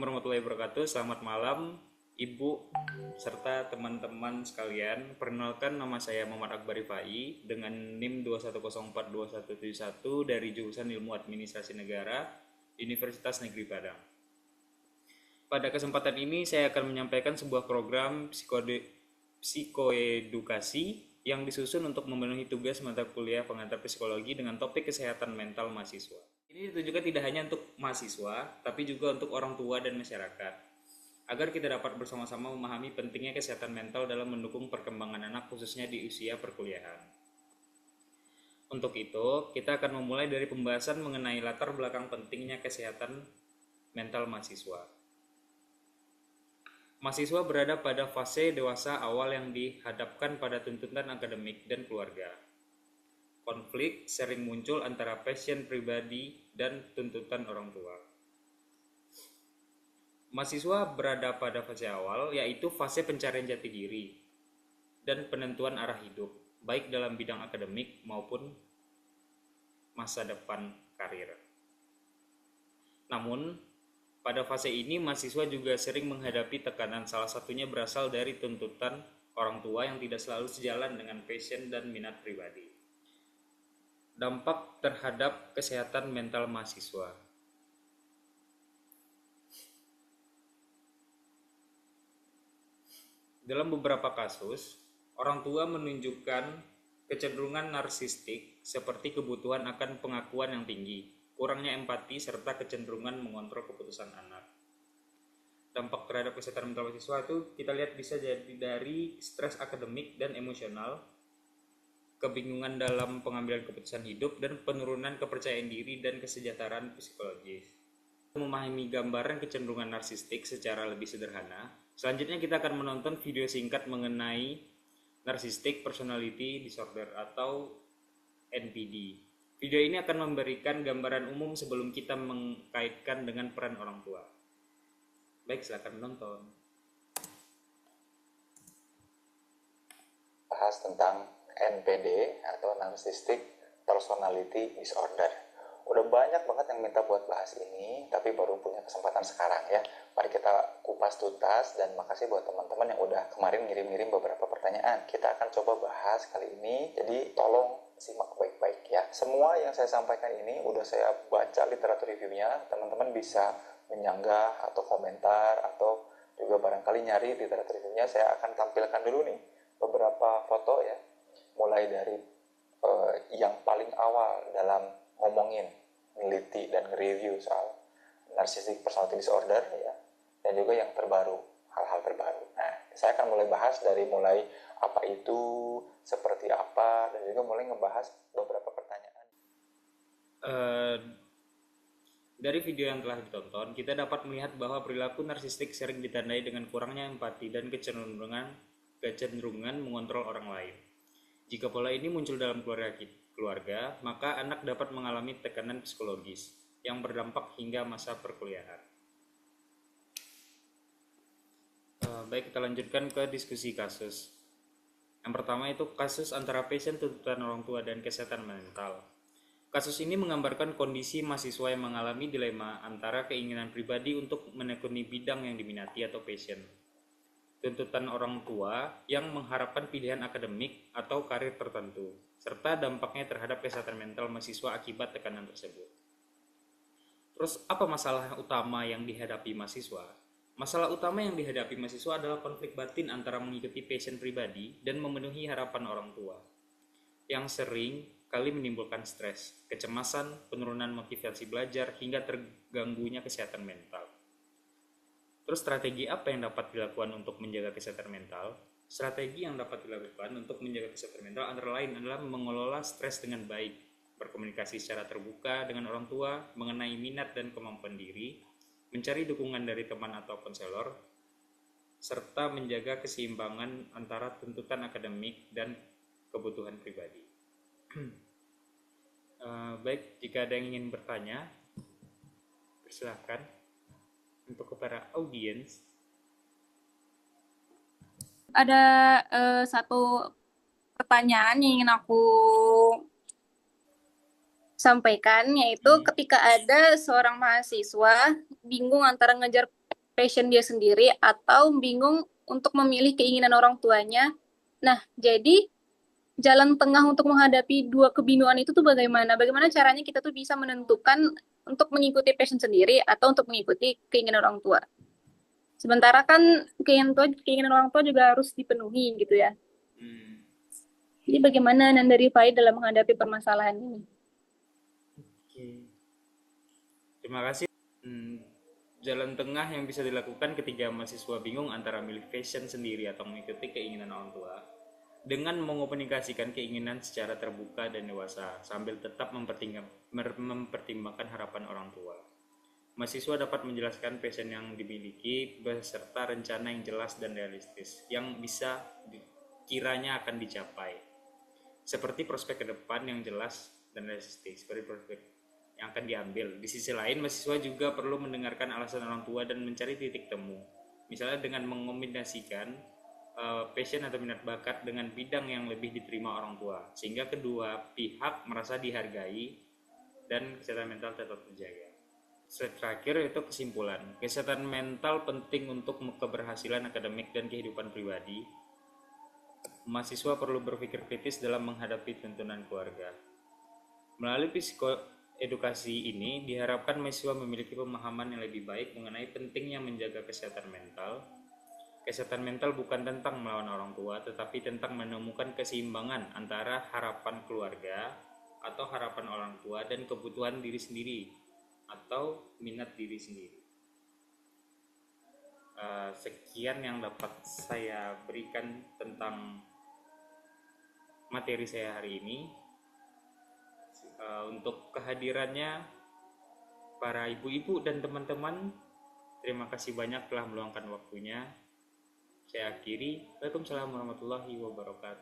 Warahmatullahi wabarakatuh. Selamat malam, Ibu serta teman-teman sekalian. Perkenalkan, nama saya Muhammad Akbar Rifai dengan NIM 210421171 dari jurusan Ilmu Administrasi Negara, Universitas Negeri Padang. Pada kesempatan ini saya akan menyampaikan sebuah program psikoedukasi yang disusun untuk memenuhi tugas mata kuliah pengantar psikologi dengan topik kesehatan mental mahasiswa. Ini ditujukan tidak hanya untuk mahasiswa, tapi juga untuk orang tua dan masyarakat, agar kita dapat bersama-sama memahami pentingnya kesehatan mental dalam mendukung perkembangan anak khususnya di usia perkuliahan. Untuk itu, kita akan memulai dari pembahasan mengenai latar belakang pentingnya kesehatan mental mahasiswa. Mahasiswa berada pada fase dewasa awal yang dihadapkan pada tuntutan akademik dan keluarga. Konflik sering muncul antara passion pribadi dan tuntutan orang tua. Mahasiswa berada pada fase awal, yaitu fase pencarian jati diri dan penentuan arah hidup, baik dalam bidang akademik maupun masa depan karir. Namun, pada fase ini mahasiswa juga sering menghadapi tekanan, salah satunya berasal dari tuntutan orang tua yang tidak selalu sejalan dengan passion dan minat pribadi. Dampak terhadap kesehatan mental mahasiswa. Dalam beberapa kasus, orang tua menunjukkan kecenderungan narsistik seperti kebutuhan akan pengakuan yang tinggi, kurangnya empati, serta kecenderungan mengontrol keputusan anak. Dampak terhadap kesehatan mental mahasiswa itu kita lihat bisa jadi dari stres akademik dan emosional, kebingungan dalam pengambilan keputusan hidup, dan penurunan kepercayaan diri dan kesejahteraan psikologis. Memahami gambaran kecenderungan narsistik secara lebih sederhana, selanjutnya kita akan menonton video singkat mengenai Narcissistic Personality Disorder atau NPD. Video ini akan memberikan gambaran umum sebelum kita mengkaitkan dengan peran orang tua. Baik, silakan menonton. Bahas tentang NPD atau Narcissistic Personality Disorder. Udah banyak banget yang minta buat bahas ini, tapi baru punya kesempatan sekarang ya. Mari kita kupas tuntas, dan makasih buat teman-teman yang udah kemarin ngirim-ngirim beberapa pertanyaan. Kita akan coba bahas kali ini, jadi tolong simak baik-baik ya. Semua yang saya sampaikan ini udah saya baca literatur reviewnya, teman-teman bisa menyanggah atau komentar atau juga barangkali nyari literatur reviewnya. Saya akan tampilkan dulu nih beberapa foto ya, mulai dari yang paling awal dalam ngomongin, neliti dan review soal narcissistic personality disorder ya, dan juga yang terbaru, hal-hal terbaru. Nah, saya akan mulai apa itu, seperti apa, dan juga mulai ngebahas beberapa pertanyaan. Dari video yang telah ditonton, kita dapat melihat bahwa perilaku narsistik sering ditandai dengan kurangnya empati dan kecenderungan mengontrol orang lain. Jika pola ini muncul dalam keluarga, maka anak dapat mengalami tekanan psikologis yang berdampak hingga masa perkuliahan. Baik, kita lanjutkan ke diskusi kasus. Yang pertama itu kasus antara passion, tuntutan orang tua, dan kesehatan mental. Kasus ini menggambarkan kondisi mahasiswa yang mengalami dilema antara keinginan pribadi untuk menekuni bidang yang diminati atau passion, tuntutan orang tua yang mengharapkan pilihan akademik atau karir tertentu, serta dampaknya terhadap kesehatan mental mahasiswa akibat tekanan tersebut. Terus apa masalah utama yang dihadapi mahasiswa? Masalah utama yang dihadapi mahasiswa adalah konflik batin antara mengikuti passion pribadi dan memenuhi harapan orang tua, yang sering kali menimbulkan stres, kecemasan, penurunan motivasi belajar, hingga terganggunya kesehatan mental. Terus strategi apa yang dapat dilakukan untuk menjaga kesehatan mental? Strategi yang dapat dilakukan untuk menjaga kesehatan mental antara lain adalah mengelola stres dengan baik, berkomunikasi secara terbuka dengan orang tua mengenai minat dan kemampuan diri, mencari dukungan dari teman atau konselor, serta menjaga keseimbangan antara tuntutan akademik dan kebutuhan pribadi. Baik, jika ada yang ingin bertanya, persilahkan untuk para audiens. Ada satu pertanyaan yang ingin aku sampaikan, yaitu ketika ada seorang mahasiswa bingung antara ngejar passion dia sendiri atau bingung untuk memilih keinginan orang tuanya. Nah, jadi jalan tengah untuk menghadapi dua kebingungan itu tuh bagaimana? Bagaimana caranya kita tuh bisa menentukan untuk mengikuti passion sendiri atau untuk mengikuti keinginan orang tua. Sementara kan keinginan orang tua juga harus dipenuhi gitu ya. Hmm, Jadi bagaimana Nanda Rifai dalam menghadapi permasalahan ini? oke. Terima kasih. Hmm, jalan tengah yang bisa dilakukan ketika mahasiswa bingung antara milih passion sendiri atau mengikuti keinginan orang tua dengan mengomunikasikan keinginan secara terbuka dan dewasa sambil tetap mempertimbangkan harapan orang tua. Mahasiswa dapat menjelaskan passion yang dimiliki beserta rencana yang jelas dan realistis yang bisa kiranya akan dicapai. Seperti prospek ke depan yang jelas dan realistis, seperti prospek yang akan diambil. Di sisi lain, mahasiswa juga perlu mendengarkan alasan orang tua dan mencari titik temu. Misalnya dengan mengombinasikan passion atau minat bakat dengan bidang yang lebih diterima orang tua, sehingga kedua pihak merasa dihargai dan kesehatan mental tetap terjaga. Terakhir itu kesimpulan, kesehatan mental penting untuk keberhasilan akademik dan kehidupan pribadi. Mahasiswa perlu berpikir kritis dalam menghadapi tuntunan keluarga. Melalui psikoedukasi ini diharapkan mahasiswa memiliki pemahaman yang lebih baik mengenai pentingnya menjaga kesehatan mental. Kesehatan mental bukan tentang melawan orang tua, tetapi tentang menemukan keseimbangan antara harapan keluarga atau harapan orang tua dan kebutuhan diri sendiri atau minat diri sendiri. Sekian yang dapat saya berikan tentang materi saya hari ini. Untuk kehadirannya para ibu-ibu dan teman-teman, terima kasih banyak telah meluangkan waktunya. Saya akhiri. Waalaikumsalam warahmatullahi wabarakatuh.